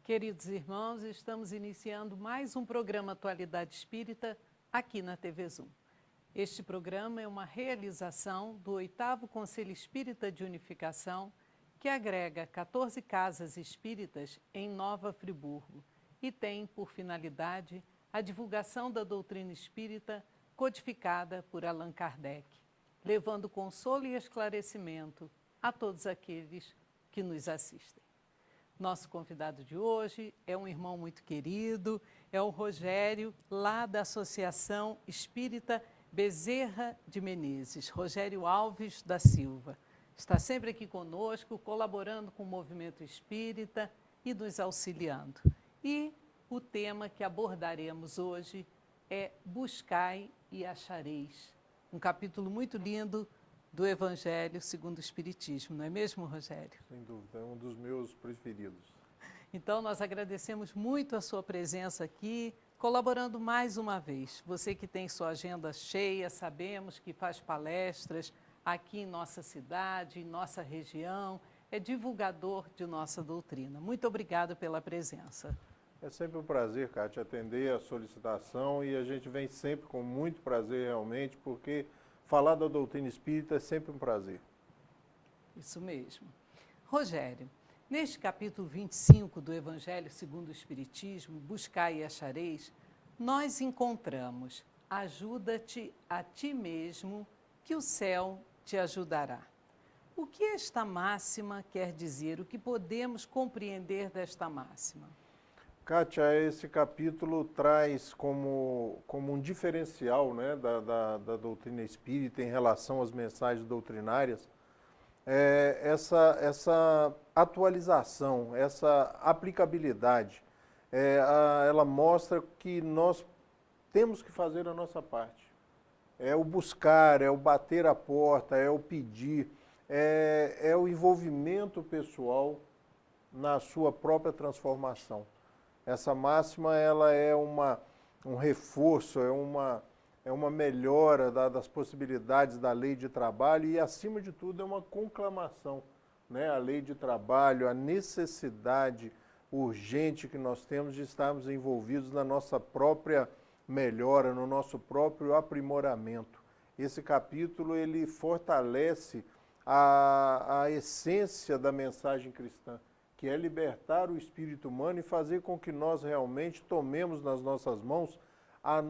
Queridos irmãos, estamos iniciando mais um programa Atualidade Espírita aqui na TV Zoom. Este programa é uma realização do 8º Conselho Espírita de Unificação, que agrega 14 casas espíritas em Nova Friburgo e tem por finalidade a divulgação da doutrina espírita codificada por Allan Kardec, levando consolo e esclarecimento a todos aqueles que nos assistem. Nosso convidado de hoje é um irmão muito querido, é o Rogério, lá da Associação Espírita Bezerra de Menezes, Rogério Alves da Silva. Está sempre aqui conosco, colaborando com o movimento espírita e nos auxiliando. E o tema que abordaremos hoje é Buscai e Achareis, um capítulo muito lindo do Evangelho segundo o Espiritismo, não é mesmo, Rogério? Sem dúvida, é um dos meus preferidos. Então, nós agradecemos muito a sua presença aqui, colaborando mais uma vez. Você que tem sua agenda cheia, sabemos que faz palestras aqui em nossa cidade, em nossa região, é divulgador de nossa doutrina. Muito obrigado pela presença. É sempre um prazer, Cátia, atender a solicitação e a gente vem sempre com muito prazer realmente, porque falar da doutrina espírita é sempre um prazer. Isso mesmo. Rogério, neste capítulo 25 do Evangelho segundo o Espiritismo, Buscai e Achareis, nós encontramos: ajuda-te a ti mesmo, que o céu te ajudará. O que esta máxima quer dizer? O que podemos compreender desta máxima? Kátia, esse capítulo traz como um diferencial, né, da doutrina espírita em relação às mensagens doutrinárias, essa atualização, essa aplicabilidade. Ela mostra que nós temos que fazer a nossa parte. É o buscar, é o bater a porta, é o pedir, é o envolvimento pessoal na sua própria transformação. Essa máxima ela é um reforço, é uma melhora das possibilidades da lei de trabalho e, acima de tudo, é uma conclamação, né? A lei de trabalho, a necessidade urgente que nós temos de estarmos envolvidos na nossa própria melhora, no nosso próprio aprimoramento. Esse capítulo ele fortalece a essência da mensagem cristã, que é libertar o espírito humano e fazer com que nós realmente tomemos nas nossas mãos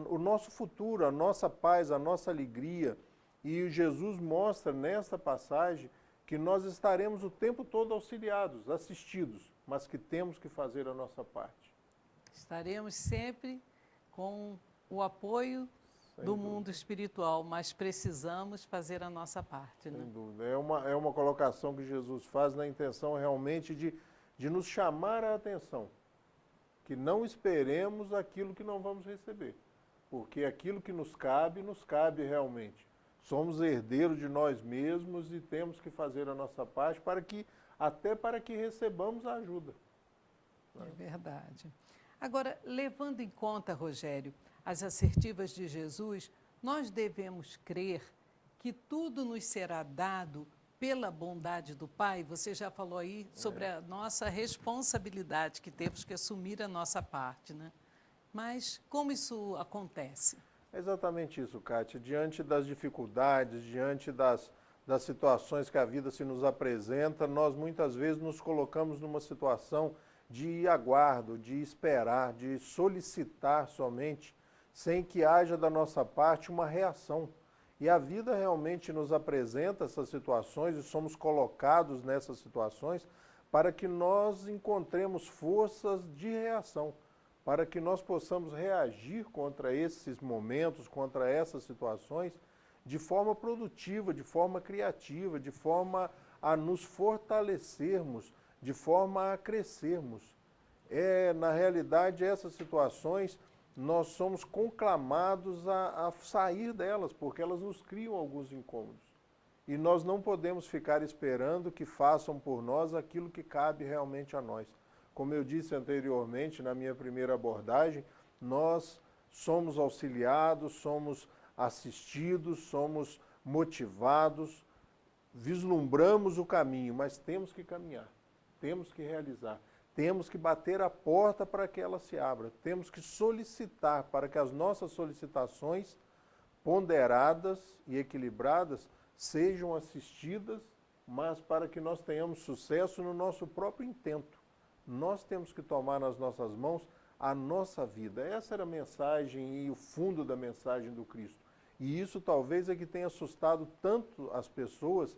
o nosso futuro, a nossa paz, a nossa alegria. E Jesus mostra nesta passagem que nós estaremos o tempo todo auxiliados, assistidos, mas que temos que fazer a nossa parte. Estaremos sempre com o apoio do mundo espiritual, mas precisamos fazer a nossa parte, né? Sem dúvida. É uma colocação que Jesus faz na intenção realmente de nos chamar a atenção, que não esperemos aquilo que não vamos receber, porque aquilo que nos cabe realmente. Somos herdeiros de nós mesmos e temos que fazer a nossa parte até para que recebamos a ajuda. É verdade. Agora, levando em conta, Rogério, as assertivas de Jesus, nós devemos crer que tudo nos será dado pela bondade do Pai. Você já falou aí sobre a nossa responsabilidade, que temos que assumir a nossa parte, né? Mas como isso acontece? É exatamente isso, Kátia. Diante das dificuldades, diante das situações que a vida se nos apresenta, nós muitas vezes nos colocamos numa situação de aguardo, de esperar, de solicitar somente, sem que haja da nossa parte uma reação. E a vida realmente nos apresenta essas situações e somos colocados nessas situações para que nós encontremos forças de reação, para que nós possamos reagir contra esses momentos, contra essas situações, de forma produtiva, de forma criativa, de forma a nos fortalecermos, de forma a crescermos. Na realidade, essas situações nós somos conclamados a sair delas, porque elas nos criam alguns incômodos. E nós não podemos ficar esperando que façam por nós aquilo que cabe realmente a nós. Como eu disse anteriormente, na minha primeira abordagem, nós somos auxiliados, somos assistidos, somos motivados, vislumbramos o caminho, mas temos que caminhar, temos que realizar, Temos que bater a porta para que ela se abra. Temos que solicitar para que as nossas solicitações ponderadas e equilibradas sejam assistidas, mas para que nós tenhamos sucesso no nosso próprio intento. Nós temos que tomar nas nossas mãos a nossa vida. Essa era a mensagem e o fundo da mensagem do Cristo. E isso talvez é que tenha assustado tanto as pessoas,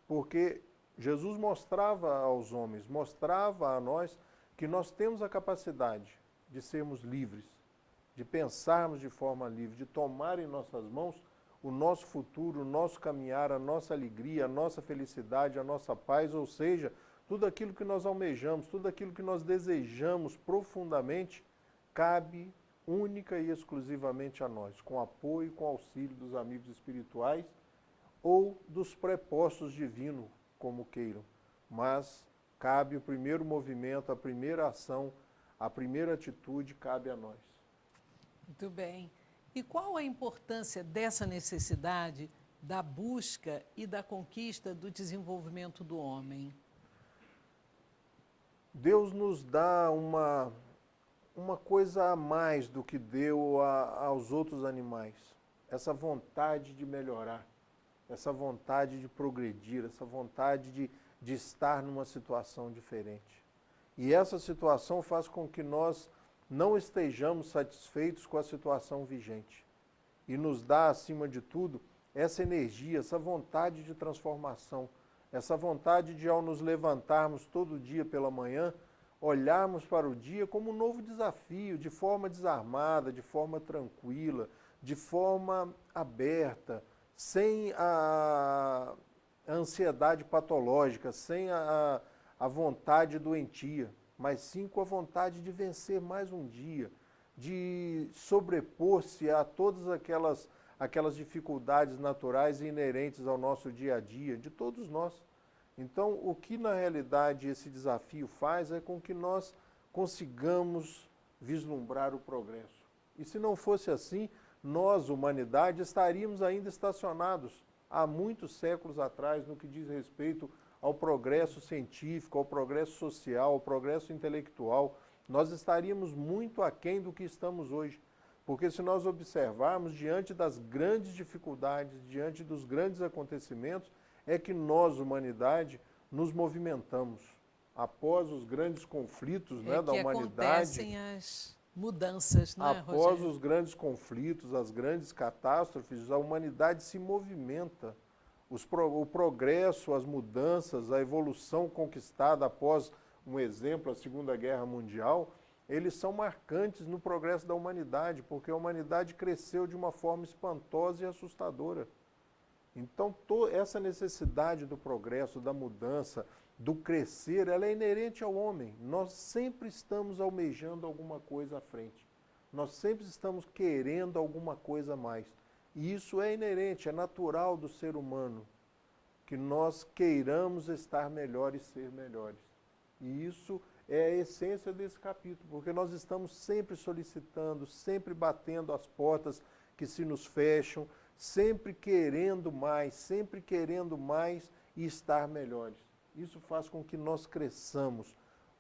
porque Jesus mostrava aos homens, mostrava a nós que nós temos a capacidade de sermos livres, de pensarmos de forma livre, de tomar em nossas mãos o nosso futuro, o nosso caminhar, a nossa alegria, a nossa felicidade, a nossa paz, ou seja, tudo aquilo que nós almejamos, tudo aquilo que nós desejamos profundamente, cabe única e exclusivamente a nós, com apoio e com auxílio dos amigos espirituais ou dos prepostos divinos, como queiram. Mas cabe o primeiro movimento, a primeira ação, a primeira atitude cabe a nós. Muito bem. E qual a importância dessa necessidade da busca e da conquista do desenvolvimento do homem? Deus nos dá uma coisa a mais do que deu aos outros animais. Essa vontade de melhorar, essa vontade de progredir, essa vontade de estar numa situação diferente. E essa situação faz com que nós não estejamos satisfeitos com a situação vigente. E nos dá, acima de tudo, essa energia, essa vontade de transformação, essa vontade de, ao nos levantarmos todo dia pela manhã, olharmos para o dia como um novo desafio, de forma desarmada, de forma tranquila, de forma aberta, sem a ansiedade patológica, sem a vontade doentia, mas sim com a vontade de vencer mais um dia, de sobrepor-se a todas aquelas dificuldades naturais e inerentes ao nosso dia a dia, de todos nós. Então, o que na realidade esse desafio faz é com que nós consigamos vislumbrar o progresso. E se não fosse assim, nós, humanidade, estaríamos ainda estacionados há muitos séculos atrás no que diz respeito ao progresso científico, ao progresso social, ao progresso intelectual. Nós estaríamos muito aquém do que estamos hoje. Porque se nós observarmos, diante das grandes dificuldades, diante dos grandes acontecimentos, é que nós, humanidade, nos movimentamos. Após os grandes conflitos da humanidade... acontecem as mudanças, não é, Após Rogério? os grandes conflitos, as grandes catástrofes, a humanidade se movimenta. O progresso, as mudanças, a evolução conquistada após, um exemplo, a Segunda Guerra Mundial, eles são marcantes no progresso da humanidade, porque a humanidade cresceu de uma forma espantosa e assustadora. Então, essa necessidade do progresso, da mudança, do crescer, ela é inerente ao homem. Nós sempre estamos almejando alguma coisa à frente. Nós sempre estamos querendo alguma coisa a mais. E isso é inerente, é natural do ser humano, que nós queiramos estar melhores e ser melhores. E isso é a essência desse capítulo, porque nós estamos sempre solicitando, sempre batendo as portas que se nos fecham, sempre querendo mais e estar melhores. Isso faz com que nós cresçamos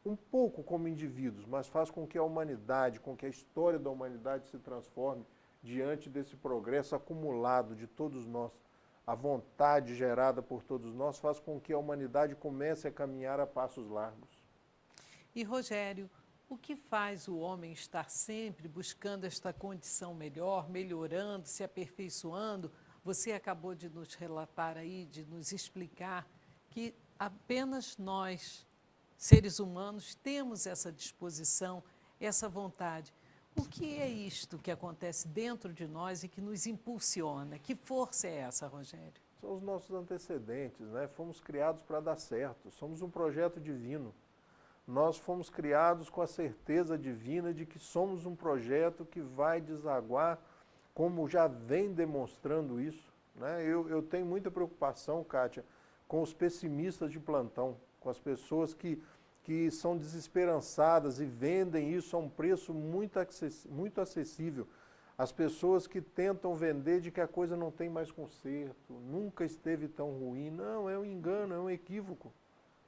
um pouco como indivíduos, mas faz com que a humanidade, com que a história da humanidade se transforme diante desse progresso acumulado de todos nós. A vontade gerada por todos nós faz com que a humanidade comece a caminhar a passos largos. E, Rogério, o que faz o homem estar sempre buscando esta condição melhor, melhorando, se aperfeiçoando? Você acabou de nos relatar aí, de nos explicar que apenas nós, seres humanos, temos essa disposição, essa vontade. O que é isto que acontece dentro de nós e que nos impulsiona? Que força é essa, Rogério? São os nossos antecedentes, né? Fomos criados para dar certo, somos um projeto divino. Nós fomos criados com a certeza divina de que somos um projeto que vai desaguar, como já vem demonstrando isso, né? Eu tenho muita preocupação, Kátia, com os pessimistas de plantão, com as pessoas que são desesperançadas e vendem isso a um preço muito acessível. As pessoas que tentam vender de que a coisa não tem mais conserto, nunca esteve tão ruim. Não, é um engano, é um equívoco.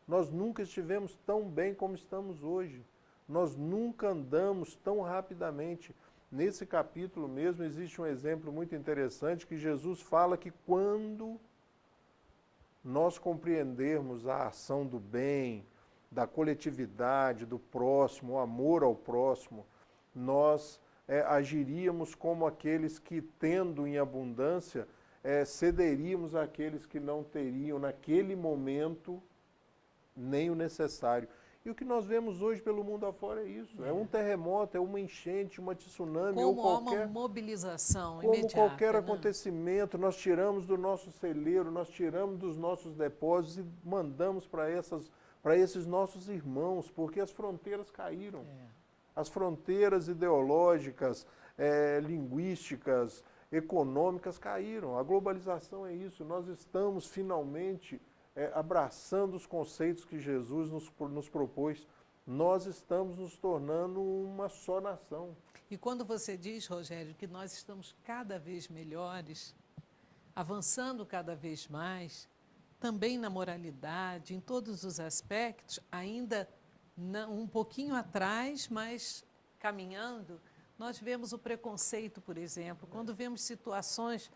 Nós nunca estivemos tão bem como estamos hoje. Nós nunca andamos tão rapidamente. Nesse capítulo mesmo existe um exemplo muito interessante que Jesus fala que quando nós compreendermos a ação do bem, da coletividade, do próximo, o amor ao próximo, nós agiríamos como aqueles que, tendo em abundância, cederíamos àqueles que não teriam naquele momento nem o necessário. E o que nós vemos hoje pelo mundo afora é isso. É um terremoto, é uma enchente, uma tsunami, como ou qualquer... há uma mobilização como imediata, qualquer né? acontecimento, nós tiramos do nosso celeiro, nós tiramos dos nossos depósitos e mandamos para esses nossos irmãos, porque as fronteiras caíram. As fronteiras ideológicas, linguísticas, econômicas caíram. A globalização é isso. Nós estamos finalmente abraçando os conceitos que Jesus nos propôs. Nós estamos nos tornando uma só nação. E quando você diz, Rogério, que nós estamos cada vez melhores, avançando cada vez mais, também na moralidade, em todos os aspectos, ainda um pouquinho atrás, mas caminhando, nós vemos o preconceito, por exemplo. Quando vemos situações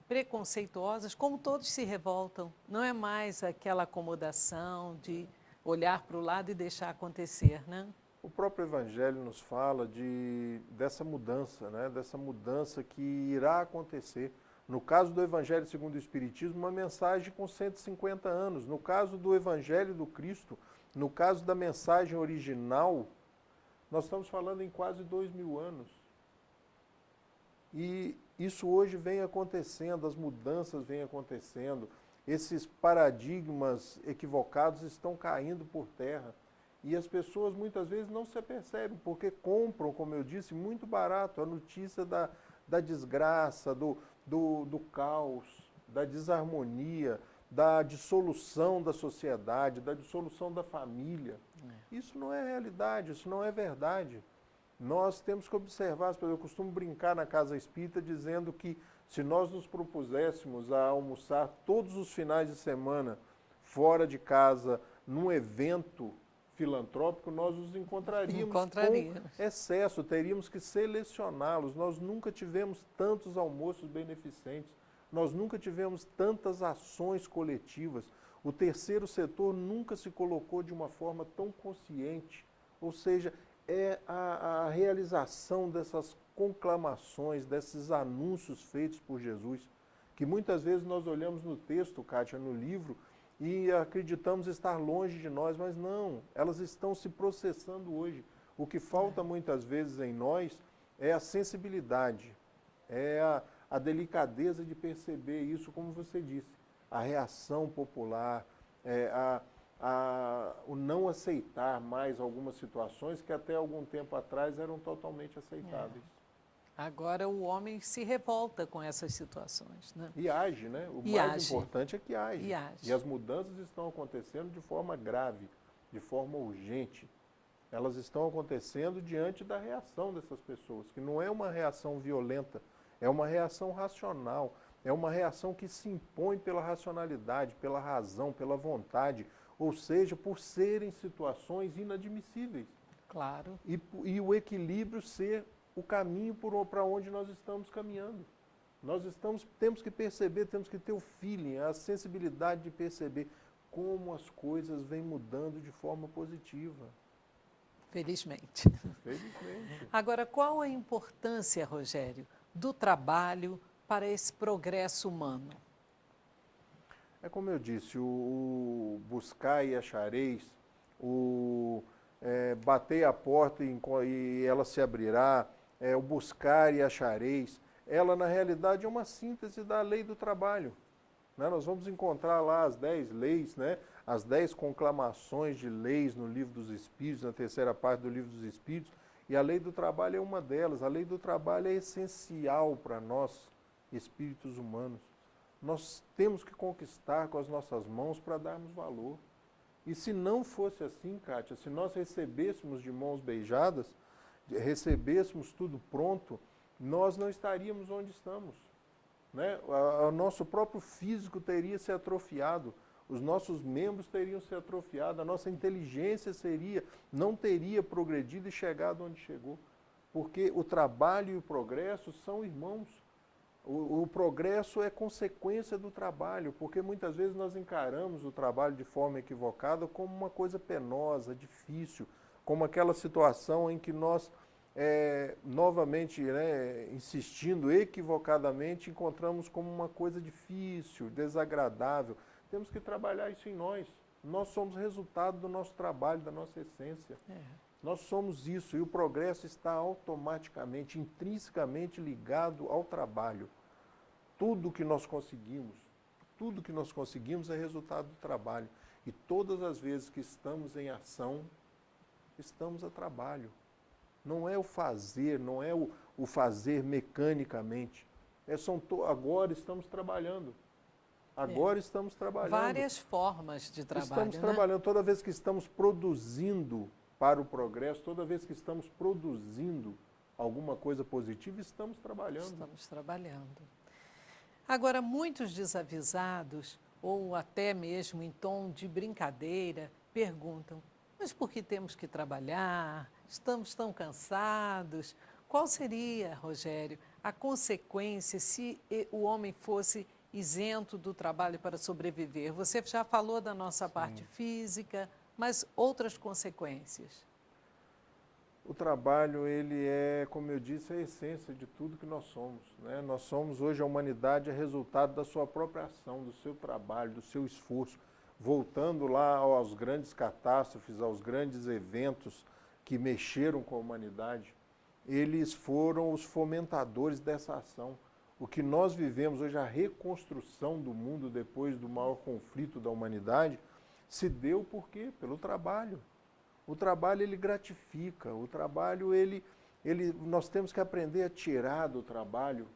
preconceituosas, como todos se revoltam, não é mais aquela acomodação de olhar para o lado e deixar acontecer, né? O próprio Evangelho nos fala dessa mudança, né? Dessa mudança que irá acontecer. No caso do Evangelho segundo o Espiritismo, uma mensagem com 150 anos. No caso do Evangelho do Cristo, no caso da mensagem original, nós estamos falando em quase 2000 anos. E isso hoje vem acontecendo, as mudanças vêm acontecendo, esses paradigmas equivocados estão caindo por terra. E as pessoas muitas vezes não se apercebem, porque compram, como eu disse, muito barato a notícia da desgraça, do caos, da desarmonia, da dissolução da sociedade, da dissolução da família. Isso não é realidade, isso não é verdade. Nós temos que observar, eu costumo brincar na casa espírita dizendo que se nós nos propuséssemos a almoçar todos os finais de semana fora de casa, num evento filantrópico, nós os encontraríamos com excesso, teríamos que selecioná-los. Nós nunca tivemos tantos almoços beneficentes, nós nunca tivemos tantas ações coletivas. O terceiro setor nunca se colocou de uma forma tão consciente, ou seja, é a realização dessas conclamações, desses anúncios feitos por Jesus, que muitas vezes nós olhamos no texto, Kátia, no livro, e acreditamos estar longe de nós, mas não, elas estão se processando hoje. O que falta muitas vezes em nós é a sensibilidade, é a delicadeza de perceber isso, como você disse, a reação popular, o não aceitar mais algumas situações que até algum tempo atrás eram totalmente aceitáveis. Agora o homem se revolta com essas situações, né? E age, né? O mais importante é que age. E as mudanças estão acontecendo de forma grave, de forma urgente. Elas estão acontecendo diante da reação dessas pessoas, que não é uma reação violenta, é uma reação racional, é uma reação que se impõe pela racionalidade, pela razão, pela vontade, ou seja, por serem situações inadmissíveis. Claro. E o equilíbrio ser o caminho para onde nós estamos caminhando. Temos que perceber, temos que ter o feeling, a sensibilidade de perceber como as coisas vêm mudando de forma positiva. Felizmente. Felizmente. Agora, qual a importância, Rogério, do trabalho para esse progresso humano? É como eu disse, o buscar e achareis, o bater a porta e ela se abrirá, o buscar e achareis, ela na realidade é uma síntese da lei do trabalho. Né? Nós vamos encontrar lá as 10 leis, né? As 10 conclamações de leis no Livro dos Espíritos, na terceira parte do Livro dos Espíritos, e a lei do trabalho é uma delas. A lei do trabalho é essencial para nós, espíritos humanos. Nós temos que conquistar com as nossas mãos para darmos valor. E se não fosse assim, Kátia, se nós recebêssemos de mãos beijadas, recebêssemos tudo pronto, nós não estaríamos onde estamos. Né? O nosso próprio físico teria se atrofiado. os nossos membros teriam se atrofiado, a nossa inteligência não teria progredido e chegado onde chegou. Porque o trabalho e o progresso são irmãos. O progresso é consequência do trabalho, porque muitas vezes nós encaramos o trabalho de forma equivocada como uma coisa penosa, difícil, como aquela situação em que nós, novamente, insistindo equivocadamente, encontramos como uma coisa difícil, desagradável. Temos que trabalhar isso em nós. Nós somos resultado do nosso trabalho, da nossa essência. Nós somos isso, e o progresso está automaticamente, intrinsecamente ligado ao trabalho. Tudo que nós conseguimos é resultado do trabalho. E todas as vezes que estamos em ação, estamos a trabalho. Não é o fazer, não é o fazer mecanicamente. Agora estamos trabalhando. Agora estamos trabalhando. Várias formas de trabalho. Estamos trabalhando. Toda vez que estamos produzindo para o progresso, toda vez que estamos produzindo alguma coisa positiva, estamos trabalhando. Estamos trabalhando. Agora, muitos desavisados, ou até mesmo em tom de brincadeira, perguntam: mas por que temos que trabalhar? Estamos tão cansados. Qual seria, Rogério, a consequência se o homem fosse isento do trabalho para sobreviver? Você já falou da nossa parte física, mas outras consequências? O trabalho, ele é, como eu disse, a essência de tudo que nós somos, né? Nós somos hoje, a humanidade é resultado da sua própria ação, do seu trabalho, do seu esforço. Voltando lá aos grandes catástrofes, aos grandes eventos que mexeram com a humanidade, eles foram os fomentadores dessa ação. O que nós vivemos hoje, a reconstrução do mundo depois do maior conflito da humanidade, se deu por quê? Pelo trabalho. O trabalho, ele gratifica. O trabalho, nós temos que aprender a tirar do trabalho,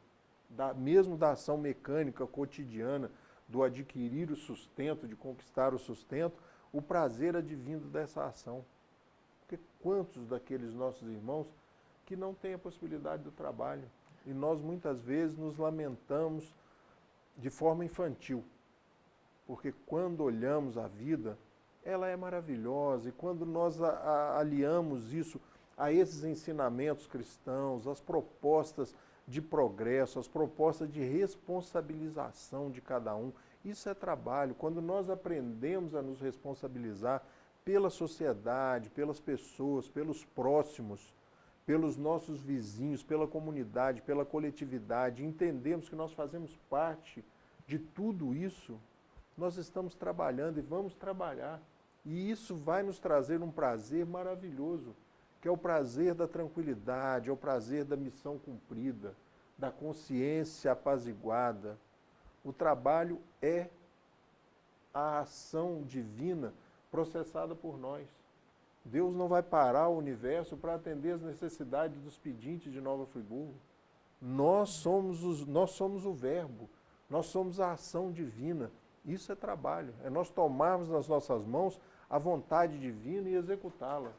mesmo da ação mecânica cotidiana, do adquirir o sustento, de conquistar o sustento, o prazer advindo dessa ação. Porque quantos daqueles nossos irmãos que não têm a possibilidade do trabalho? E nós muitas vezes nos lamentamos de forma infantil. Porque quando olhamos a vida, ela é maravilhosa, e quando nós aliamos isso a esses ensinamentos cristãos, as propostas de progresso, as propostas de responsabilização de cada um, isso é trabalho. Quando nós aprendemos a nos responsabilizar pela sociedade, pelas pessoas, pelos próximos, pelos nossos vizinhos, pela comunidade, pela coletividade, entendemos que nós fazemos parte de tudo isso, nós estamos trabalhando e vamos trabalhar. E isso vai nos trazer um prazer maravilhoso, que é o prazer da tranquilidade, é o prazer da missão cumprida, da consciência apaziguada. O trabalho é a ação divina processada por nós. Deus não vai parar o universo para atender as necessidades dos pedintes de Nova Friburgo. Nós somos o verbo, nós somos a ação divina. Isso é trabalho, é nós tomarmos nas nossas mãos a vontade divina e executá-la.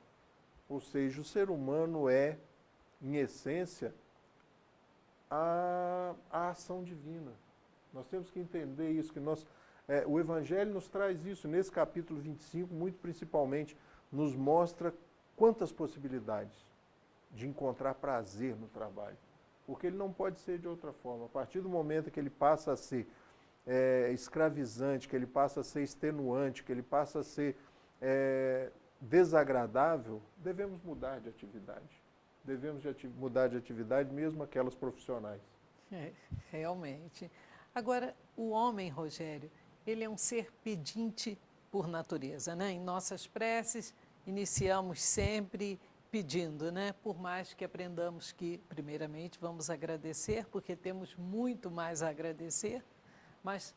Ou seja, o ser humano é, em essência, a ação divina. Nós temos que entender isso, que o Evangelho nos traz isso, nesse capítulo 25, muito principalmente, nos mostra quantas possibilidades de encontrar prazer no trabalho. Porque ele não pode ser de outra forma. A partir do momento que ele passa a ser escravizante, que ele passa a ser extenuante, que ele passa a ser desagradável, devemos mudar de atividade. Mudar de atividade, mesmo aquelas profissionais. Realmente. Agora, o homem, Rogério, ele é um ser pedinte por natureza, né? Em nossas preces, iniciamos sempre pedindo, né? Por mais que aprendamos que, primeiramente, vamos agradecer, porque temos muito mais a agradecer, mas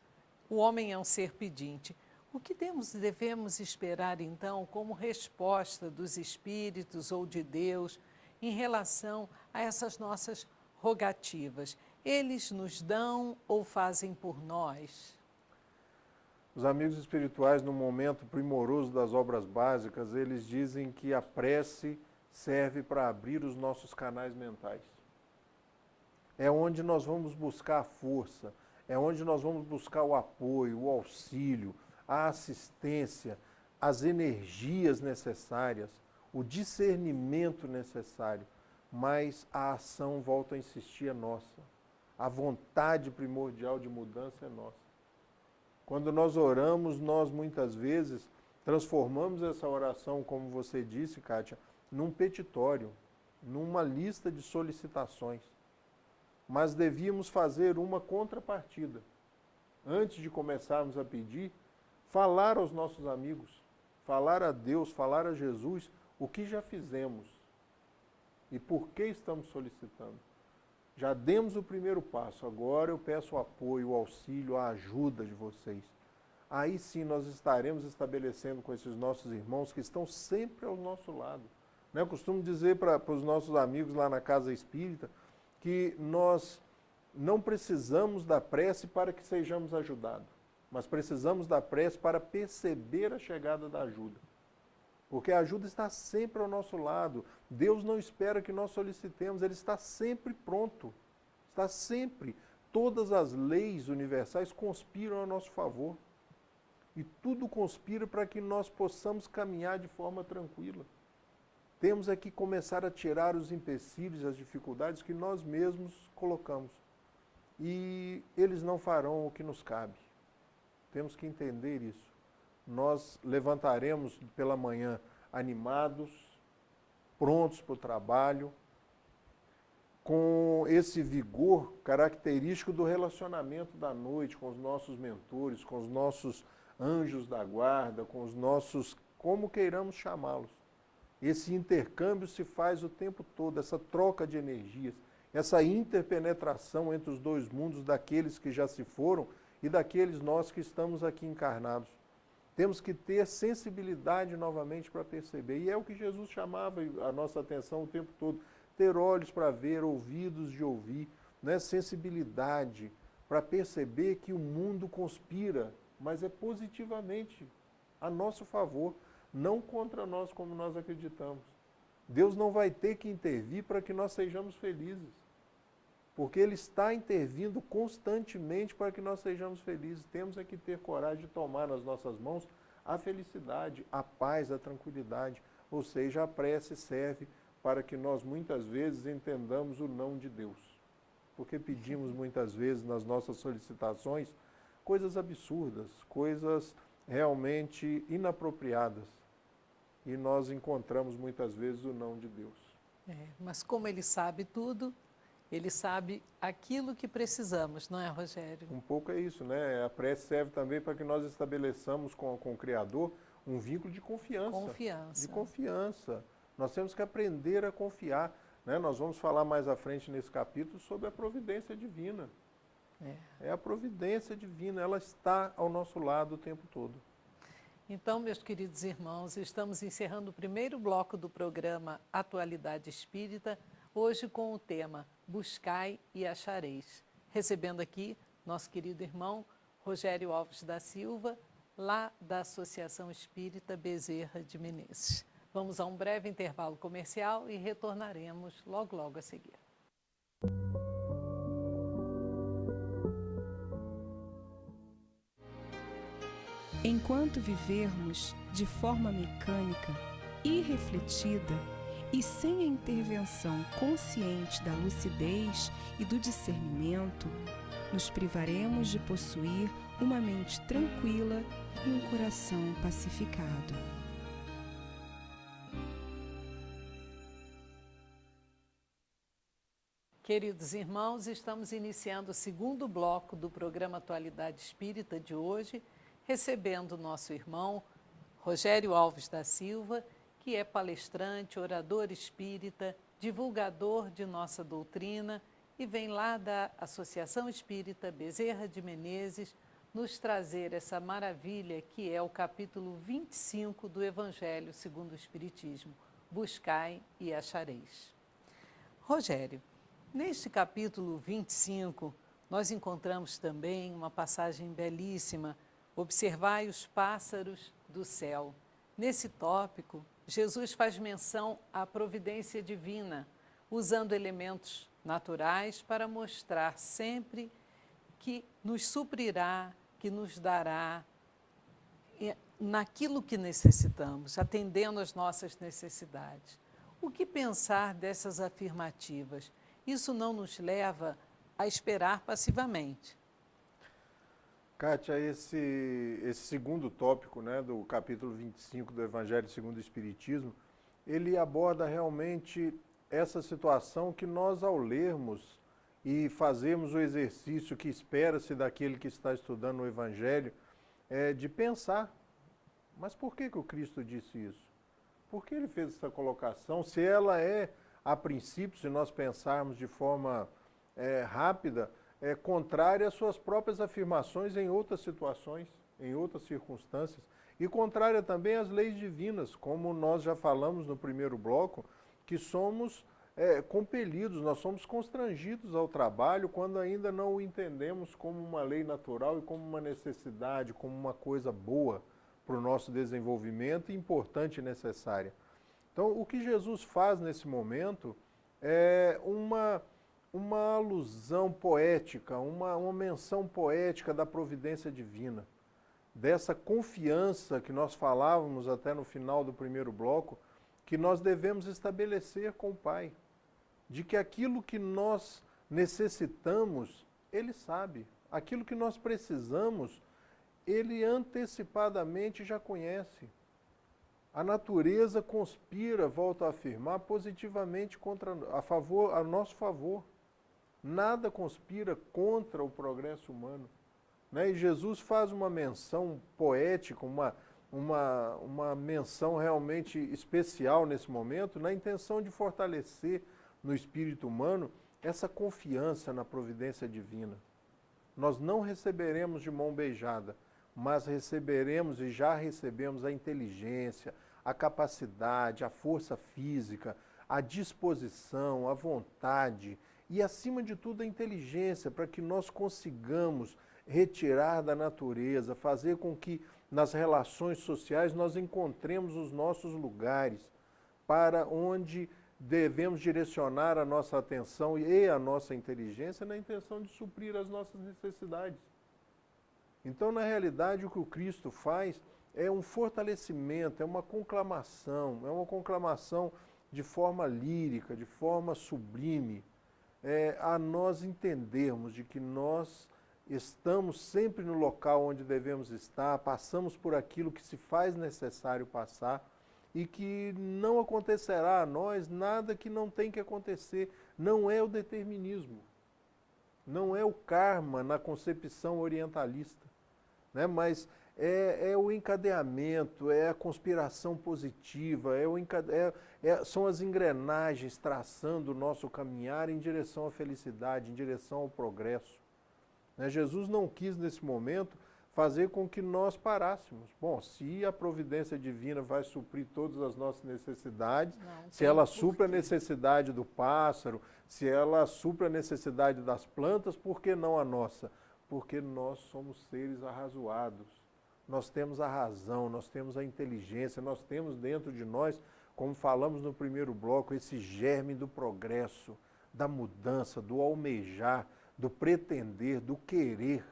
o homem é um ser pedinte. O que devemos esperar, então, como resposta dos espíritos ou de Deus em relação a essas nossas rogativas? Eles nos dão ou fazem por nós? Os amigos espirituais, no momento primoroso das obras básicas, eles dizem que a prece serve para abrir os nossos canais mentais. É onde nós vamos buscar a força, é onde nós vamos buscar o apoio, o auxílio, a assistência, as energias necessárias, o discernimento necessário, mas a ação, volto a insistir, é nossa. A vontade primordial de mudança é nossa. Quando nós oramos, nós muitas vezes transformamos essa oração, como você disse, Kátia, num petitório, numa lista de solicitações. Mas devíamos fazer uma contrapartida. Antes de começarmos a pedir, falar aos nossos amigos, falar a Deus, falar a Jesus o que já fizemos e por que estamos solicitando. Já demos o primeiro passo, agora eu peço o apoio, o auxílio, a ajuda de vocês. Aí sim nós estaremos estabelecendo com esses nossos irmãos que estão sempre ao nosso lado. Né? Eu costumo dizer para os nossos amigos lá na Casa Espírita que nós não precisamos da prece para que sejamos ajudados, mas precisamos da prece para perceber a chegada da ajuda. Porque a ajuda está sempre ao nosso lado. Deus não espera que nós solicitemos, Ele está sempre pronto. Está sempre. Todas as leis universais conspiram a nosso favor. E tudo conspira para que nós possamos caminhar de forma tranquila. Temos que começar a tirar os empecilhos, as dificuldades que nós mesmos colocamos. E eles não farão o que nos cabe. Temos que entender isso. Nós levantaremos pela manhã animados, prontos para o trabalho, com esse vigor característico do relacionamento da noite com os nossos mentores, com os nossos anjos da guarda, com os nossos, como queiramos chamá-los. Esse intercâmbio se faz o tempo todo, essa troca de energias, essa interpenetração entre os dois mundos, daqueles que já se foram e daqueles nós que estamos aqui encarnados. Temos que ter sensibilidade novamente para perceber. E é o que Jesus chamava a nossa atenção o tempo todo. Ter olhos para ver, ouvidos de ouvir, né? Sensibilidade para perceber que o mundo conspira, mas é positivamente a nosso favor, não contra nós como nós acreditamos. Deus não vai ter que intervir para que nós sejamos felizes, porque Ele está intervindo constantemente para que nós sejamos felizes. Temos que ter coragem de tomar nas nossas mãos a felicidade, a paz, a tranquilidade. Ou seja, a prece serve para que nós muitas vezes entendamos o não de Deus. Porque pedimos muitas vezes nas nossas solicitações coisas absurdas, coisas realmente inapropriadas. E nós encontramos muitas vezes o não de Deus. Mas como Ele sabe tudo, Ele sabe aquilo que precisamos, não é, Rogério? Um pouco é isso, né? A prece serve também para que nós estabeleçamos com o Criador um vínculo de confiança. Confiança. De confiança. Nós temos que aprender a confiar. Né? Nós vamos falar mais à frente nesse capítulo sobre a providência divina. É a providência divina, ela está ao nosso lado o tempo todo. Então, meus queridos irmãos, estamos encerrando o primeiro bloco do programa Atualidade Espírita, hoje com o tema Buscai e Achareis. Recebendo aqui nosso querido irmão Rogério Alves da Silva, lá da Associação Espírita Bezerra de Menezes. Vamos a um breve intervalo comercial e retornaremos logo a seguir. Enquanto vivermos de forma mecânica, irrefletida e sem a intervenção consciente da lucidez e do discernimento, nos privaremos de possuir uma mente tranquila e um coração pacificado. Queridos irmãos, estamos iniciando o segundo bloco do programa Atualidade Espírita de hoje, recebendo o nosso irmão Rogério Alves da Silva, que é palestrante, orador espírita, divulgador de nossa doutrina e vem lá da Associação Espírita Bezerra de Menezes nos trazer essa maravilha que é o capítulo 25 do Evangelho segundo o Espiritismo, Buscai e Achareis. Rogério, neste capítulo 25, nós encontramos também uma passagem belíssima, observai os pássaros do céu. Nesse tópico, Jesus faz menção à providência divina, usando elementos naturais para mostrar sempre que nos suprirá, que nos dará naquilo que necessitamos, atendendo às nossas necessidades. O que pensar dessas afirmativas? Isso não nos leva a esperar passivamente. Kátia, esse segundo tópico, né, do capítulo 25 do Evangelho segundo o Espiritismo, ele aborda realmente essa situação que nós, ao lermos e fazermos o exercício que espera-se daquele que está estudando o Evangelho, de pensar, mas por que o Cristo disse isso? Por que ele fez essa colocação? Se ela é, a princípio, se nós pensarmos de forma rápida, contrária às suas próprias afirmações em outras situações, em outras circunstâncias, e contrária também às leis divinas, como nós já falamos no primeiro bloco, que somos compelidos, nós somos constrangidos ao trabalho quando ainda não o entendemos como uma lei natural e como uma necessidade, como uma coisa boa para o nosso desenvolvimento, importante e necessária. Então, o que Jesus faz nesse momento é uma alusão poética, uma menção poética da providência divina, dessa confiança que nós falávamos até no final do primeiro bloco, que nós devemos estabelecer com o Pai, de que aquilo que nós necessitamos, Ele sabe, aquilo que nós precisamos, Ele antecipadamente já conhece. A natureza conspira, volto a afirmar, positivamente a nosso favor. Nada conspira contra o progresso humano. Né? E Jesus faz uma menção poética, uma menção realmente especial nesse momento, na intenção de fortalecer no espírito humano essa confiança na providência divina. Nós não receberemos de mão beijada, mas receberemos e já recebemos a inteligência, a capacidade, a força física, a disposição, a vontade e, acima de tudo, a inteligência para que nós consigamos retirar da natureza, fazer com que nas relações sociais nós encontremos os nossos lugares para onde devemos direcionar a nossa atenção e a nossa inteligência na intenção de suprir as nossas necessidades. Então, na realidade, o que o Cristo faz é um fortalecimento, é uma conclamação de forma lírica, de forma sublime, a nós entendermos de que nós estamos sempre no local onde devemos estar, passamos por aquilo que se faz necessário passar e que não acontecerá a nós nada que não tem que acontecer. Não é o determinismo, não é o karma na concepção orientalista, né? Mas é o encadeamento, é a conspiração positiva, são as engrenagens traçando o nosso caminhar em direção à felicidade, em direção ao progresso. Né? Jesus não quis, nesse momento, fazer com que nós parássemos. Bom, se a providência divina vai suprir todas as nossas necessidades, se ela supre a necessidade do pássaro, se ela supre a necessidade das plantas, por que não a nossa? Porque nós somos seres arrazoados. Nós temos a razão, nós temos a inteligência, nós temos dentro de nós, como falamos no primeiro bloco, esse germe do progresso, da mudança, do almejar, do pretender, do querer.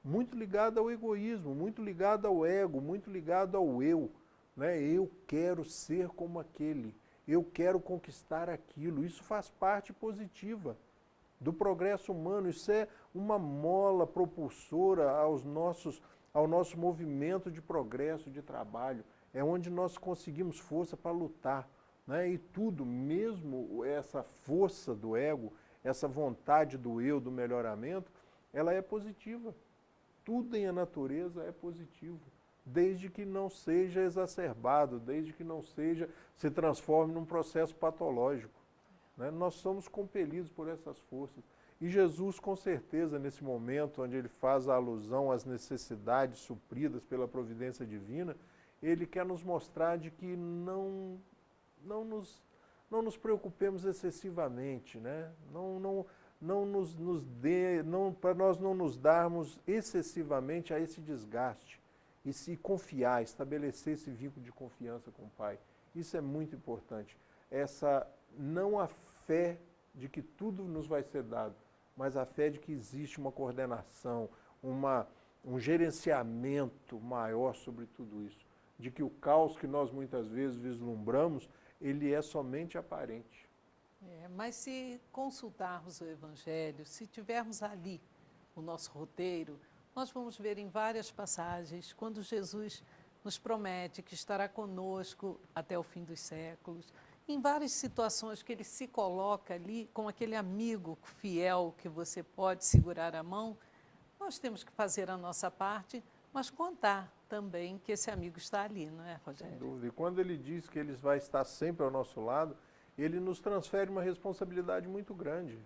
Muito ligado ao egoísmo, muito ligado ao ego, muito ligado ao eu. Né? Eu quero ser como aquele, eu quero conquistar aquilo. Isso faz parte positiva do progresso humano, isso é uma mola propulsora ao nosso movimento de progresso, de trabalho. É onde nós conseguimos força para lutar. Né? E tudo, mesmo essa força do ego, essa vontade do eu, do melhoramento, ela é positiva. Tudo em a natureza é positivo, desde que não seja exacerbado, desde que não se transforme num processo patológico. Né? Nós somos compelidos por essas forças. E Jesus, com certeza, nesse momento onde ele faz a alusão às necessidades supridas pela providência divina, ele quer nos mostrar de que não nos preocupemos excessivamente, né? Para nós não nos darmos excessivamente a esse desgaste e se confiar, estabelecer esse vínculo de confiança com o Pai. Isso é muito importante. Não a fé de que tudo nos vai ser dado, mas a fé de que existe uma coordenação, um gerenciamento maior sobre tudo isso, de que o caos que nós muitas vezes vislumbramos, ele é somente aparente. Mas se consultarmos o Evangelho, se tivermos ali o nosso roteiro, nós vamos ver em várias passagens quando Jesus nos promete que estará conosco até o fim dos séculos, em várias situações que ele se coloca ali com aquele amigo fiel que você pode segurar a mão, nós temos que fazer a nossa parte, mas contar também que esse amigo está ali, não é, Rogério? Sem dúvida. E quando ele diz que ele vai estar sempre ao nosso lado, ele nos transfere uma responsabilidade muito grande.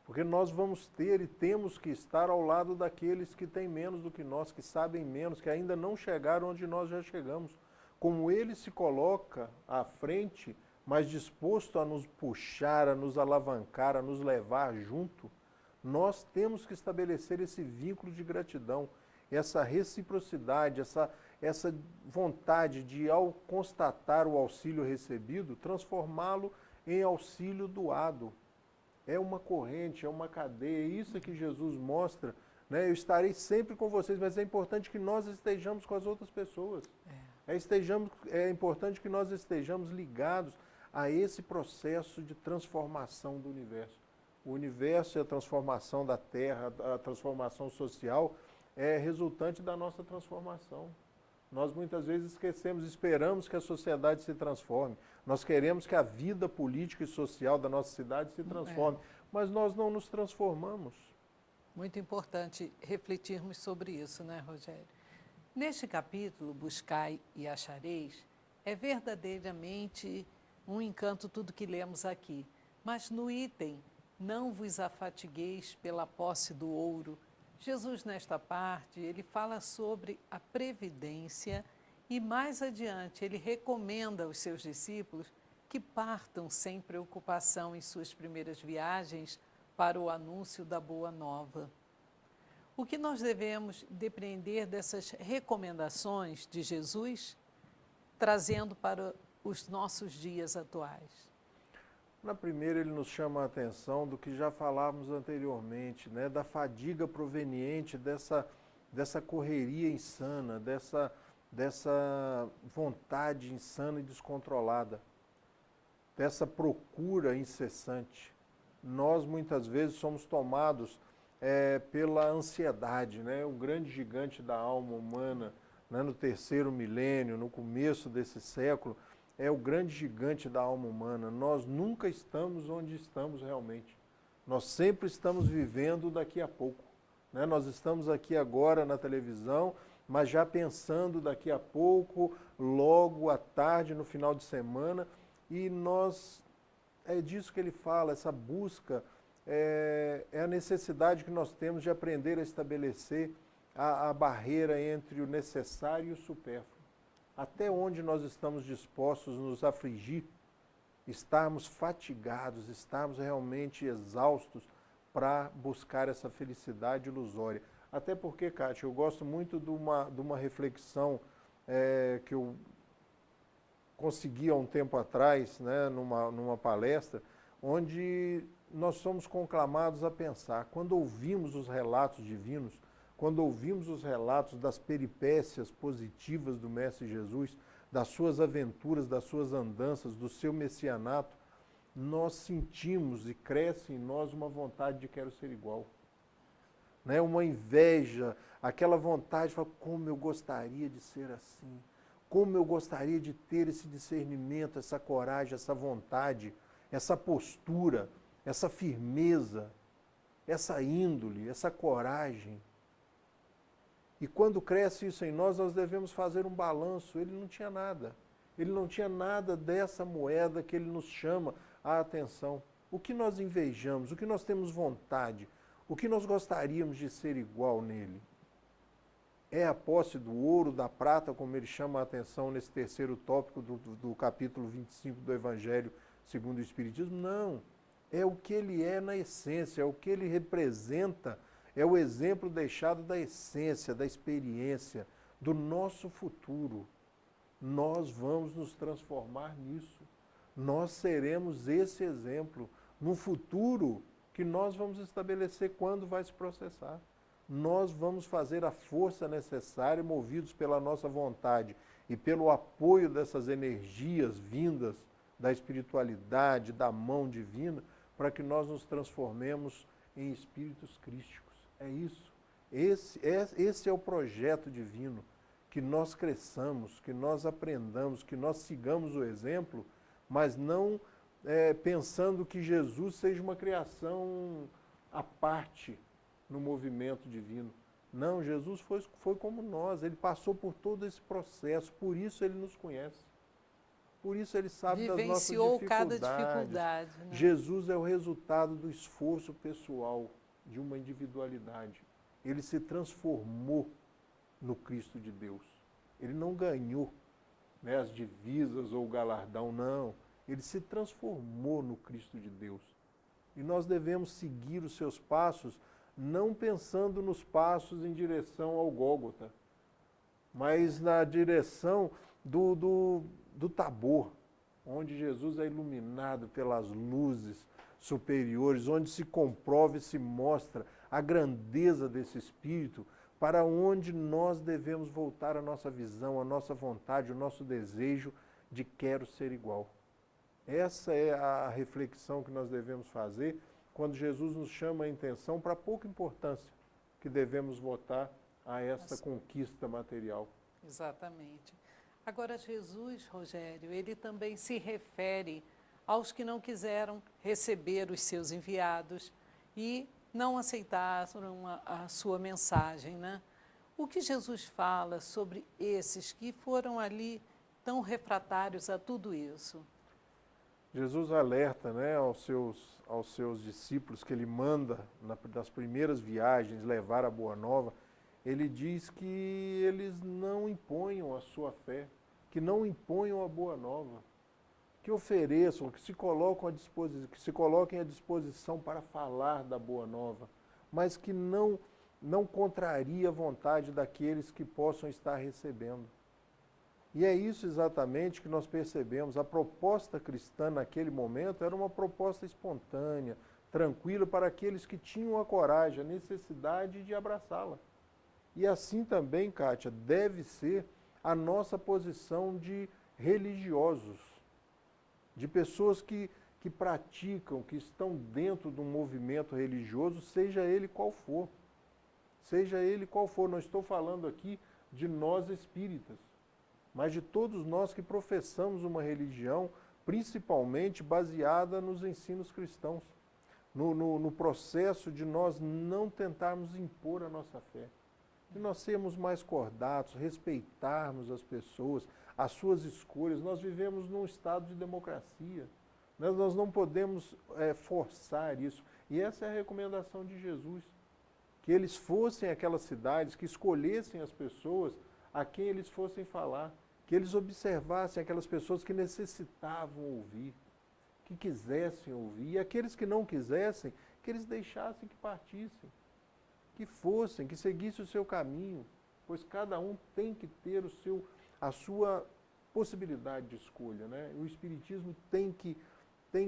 Porque nós vamos ter e temos que estar ao lado daqueles que têm menos do que nós, que sabem menos, que ainda não chegaram onde nós já chegamos. Como ele se coloca à frente, mas disposto a nos puxar, a nos alavancar, a nos levar junto, nós temos que estabelecer esse vínculo de gratidão, essa reciprocidade, essa vontade de, ao constatar o auxílio recebido, transformá-lo em auxílio doado. É uma corrente, é uma cadeia, é isso que Jesus mostra, né? Eu estarei sempre com vocês, mas é importante que nós estejamos com as outras pessoas. É importante que nós estejamos ligados a esse processo de transformação do universo. O universo e a transformação da Terra, a transformação social, é resultante da nossa transformação. Nós muitas vezes esquecemos, esperamos que a sociedade se transforme. Nós queremos que a vida política e social da nossa cidade se transforme, mas nós não nos transformamos. Muito importante refletirmos sobre isso, né, Rogério? Neste capítulo, Buscai e Achareis, é verdadeiramente um encanto tudo que lemos aqui. Mas no item, não vos afatigueis pela posse do ouro, Jesus, nesta parte, ele fala sobre a previdência e, mais adiante, ele recomenda aos seus discípulos que partam sem preocupação em suas primeiras viagens para o anúncio da Boa Nova. O que nós devemos depreender dessas recomendações de Jesus, trazendo para os nossos dias atuais? Na primeira, ele nos chama a atenção do que já falávamos anteriormente, né? Da fadiga proveniente dessa correria insana, dessa vontade insana e descontrolada, dessa procura incessante. Nós, muitas vezes, somos tomados pela ansiedade, né? O grande gigante da alma humana, né? No terceiro milênio, no começo desse século, é o grande gigante da alma humana. Nós nunca estamos onde estamos realmente. Nós sempre estamos vivendo daqui a pouco, né? Nós estamos aqui agora na televisão, mas já pensando daqui a pouco, logo à tarde, no final de semana, e é disso que ele fala, essa busca, é a necessidade que nós temos de aprender a estabelecer a barreira entre o necessário e o supérfluo. Até onde nós estamos dispostos a nos afligir, estarmos fatigados, estarmos realmente exaustos para buscar essa felicidade ilusória. Até porque, Kátia, eu gosto muito de uma reflexão que eu consegui há um tempo atrás, né, numa palestra, onde nós somos conclamados a pensar, quando ouvimos os relatos divinos, quando ouvimos os relatos das peripécias positivas do Mestre Jesus, das suas aventuras, das suas andanças, do seu messianato, nós sentimos e cresce em nós uma vontade de quero ser igual. Né? Uma inveja, aquela vontade de falar, como eu gostaria de ser assim, como eu gostaria de ter esse discernimento, essa coragem, essa vontade, essa postura, essa firmeza, essa índole, essa coragem. E quando cresce isso em nós, nós devemos fazer um balanço. Ele não tinha nada. Ele não tinha nada dessa moeda que ele nos chama a atenção. O que nós invejamos, o que nós temos vontade, o que nós gostaríamos de ser igual nele? É a posse do ouro, da prata, como ele chama a atenção nesse terceiro tópico do capítulo 25 do Evangelho segundo o Espiritismo? Não. É o que ele é na essência, é o que ele representa. É o exemplo deixado da essência, da experiência, do nosso futuro. Nós vamos nos transformar nisso. Nós seremos esse exemplo no futuro que nós vamos estabelecer quando vai se processar. nós vamos fazer a força necessária, movidos pela nossa vontade e pelo apoio dessas energias vindas da espiritualidade, da mão divina, para que nós nos transformemos em espíritos crísticos. É isso. Esse é o projeto divino, que nós cresçamos, que nós aprendamos, que nós sigamos o exemplo, mas não pensando que Jesus seja uma criação à parte no movimento divino. Não, Jesus foi como nós, ele passou por todo esse processo, por isso ele nos conhece. Por isso ele sabe das nossas dificuldades. Vivenciou cada dificuldade. Né? Jesus é o resultado do esforço pessoal de uma individualidade. Ele se transformou no Cristo de Deus. Ele não ganhou, né, as divisas ou o galardão, não. Ele se transformou no Cristo de Deus. E nós devemos seguir os seus passos, não pensando nos passos em direção ao Gólgota, mas na direção do Tabor, onde Jesus é iluminado pelas luzes superiores, onde se comprova e se mostra a grandeza desse Espírito, para onde nós devemos voltar a nossa visão, a nossa vontade, o nosso desejo de quero ser igual. Essa é a reflexão que nós devemos fazer quando Jesus nos chama a intenção para a pouca importância que devemos votar a esta conquista material. Exatamente. Agora, Jesus, Rogério, ele também se refere aos que não quiseram receber os seus enviados e não aceitaram a sua mensagem, né? O que Jesus fala sobre esses que foram ali tão refratários a tudo isso? Jesus alerta, né, aos seus discípulos que ele manda, nas primeiras viagens, levar a Boa Nova. Ele diz que eles não imponham a sua fé, que não imponham a Boa Nova, que ofereçam, que se coloquem à disposição para falar da Boa Nova, mas que não contraria a vontade daqueles que possam estar recebendo. E é isso exatamente que nós percebemos. A proposta cristã naquele momento era uma proposta espontânea, tranquila para aqueles que tinham a coragem, a necessidade de abraçá-la. E assim também, Kátia, deve ser a nossa posição de religiosos, de pessoas que praticam, que estão dentro de um movimento religioso, seja ele qual for. Seja ele qual for. Não estou falando aqui de nós espíritas, mas de todos nós que professamos uma religião, principalmente baseada nos ensinos cristãos, no processo de nós não tentarmos impor a nossa fé, de nós sermos mais cordatos, respeitarmos as pessoas, as suas escolhas. Nós vivemos num estado de democracia, nós não podemos forçar isso. E essa é a recomendação de Jesus, que eles fossem aquelas cidades, que escolhessem as pessoas a quem eles fossem falar, que eles observassem aquelas pessoas que necessitavam ouvir, que quisessem ouvir, e aqueles que não quisessem, que eles deixassem que partissem, que fossem, que seguissem o seu caminho, pois cada um tem que ter a sua possibilidade de escolha, né? O Espiritismo tem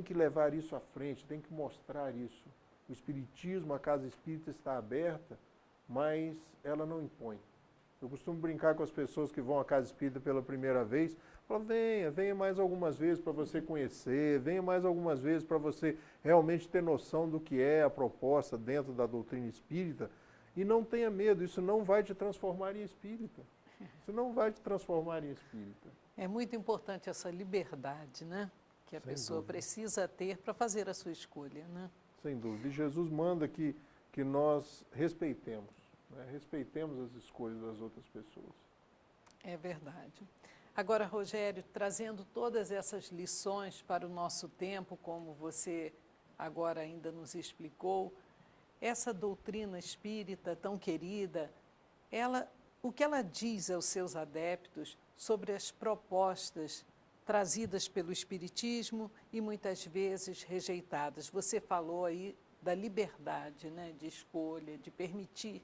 que levar isso à frente, tem que mostrar isso. O Espiritismo, a Casa Espírita está aberta, mas ela não impõe. Eu costumo brincar com as pessoas que vão à Casa Espírita pela primeira vez, falo, venha mais algumas vezes para você conhecer, venha mais algumas vezes para você realmente ter noção do que é a proposta dentro da doutrina espírita, e não tenha medo, isso não vai te transformar em espírita. Isso não vai te transformar em espírita. É muito importante essa liberdade, né? Que a pessoa precisa ter para fazer a sua escolha, né? Sem dúvida. E Jesus manda que nós respeitemos. Respeitemos as escolhas das outras pessoas. É verdade. Agora, Rogério, trazendo todas essas lições para o nosso tempo, como você agora ainda nos explicou, essa doutrina espírita tão querida, o que ela diz aos seus adeptos sobre as propostas trazidas pelo Espiritismo e muitas vezes rejeitadas? Você falou aí da liberdade, né, de escolha, de permitir.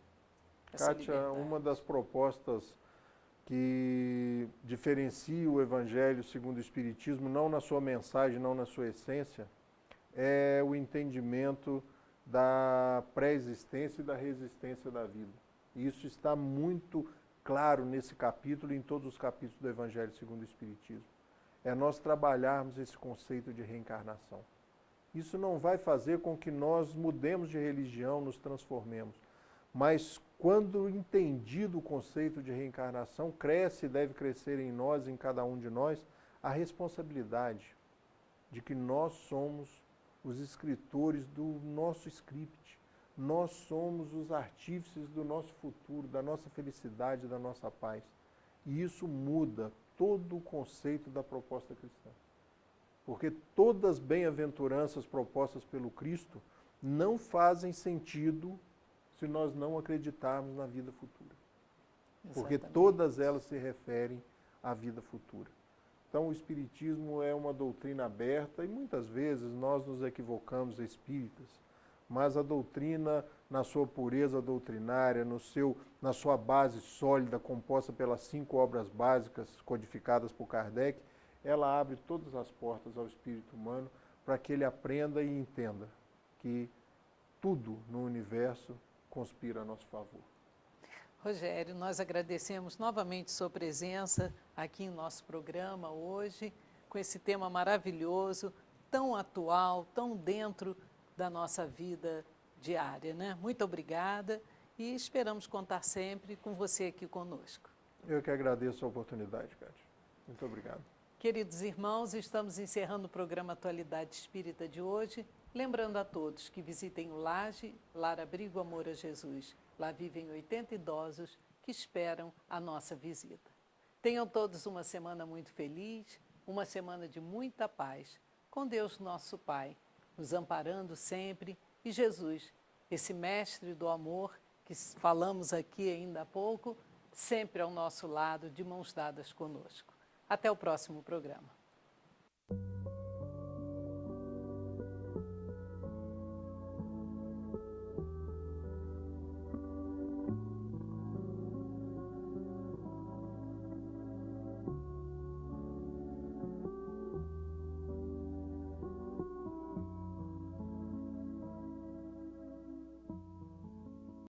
Kátia, uma das propostas que diferencia o Evangelho segundo o Espiritismo, não na sua mensagem, não na sua essência, é o entendimento da pré-existência e da resistência da vida. E isso está muito claro nesse capítulo e em todos os capítulos do Evangelho segundo o Espiritismo. É nós trabalharmos esse conceito de reencarnação. Isso não vai fazer com que nós mudemos de religião, nos transformemos. Mas quando entendido o conceito de reencarnação, cresce e deve crescer em nós, em cada um de nós, a responsabilidade de que nós somos os escritores do nosso script. Nós somos os artífices do nosso futuro, da nossa felicidade, da nossa paz. E isso muda todo o conceito da proposta cristã. Porque todas as bem-aventuranças propostas pelo Cristo não fazem sentido se nós não acreditarmos na vida futura. Porque todas elas se referem à vida futura. Então o Espiritismo é uma doutrina aberta e muitas vezes nós nos equivocamos espíritas, mas a doutrina, na sua pureza doutrinária, na sua base sólida, composta pelas 5 obras básicas codificadas por Kardec, ela abre todas as portas ao espírito humano para que ele aprenda e entenda que tudo no universo conspira a nosso favor. Rogério, nós agradecemos novamente sua presença aqui em nosso programa hoje, com esse tema maravilhoso, tão atual, tão dentro da nossa vida diária, né? Muito obrigada e esperamos contar sempre com você aqui conosco. Eu que agradeço a oportunidade, Cátia. Muito obrigado. Queridos irmãos, estamos encerrando o programa Atualidade Espírita de hoje, lembrando a todos que visitem o Laje, Lar Abrigo Amor a Jesus. Lá vivem 80 idosos que esperam a nossa visita. Tenham todos uma semana muito feliz, uma semana de muita paz, com Deus nosso Pai, nos amparando sempre, e Jesus, esse mestre do amor que falamos aqui ainda há pouco, sempre ao nosso lado, de mãos dadas conosco. Até o próximo programa.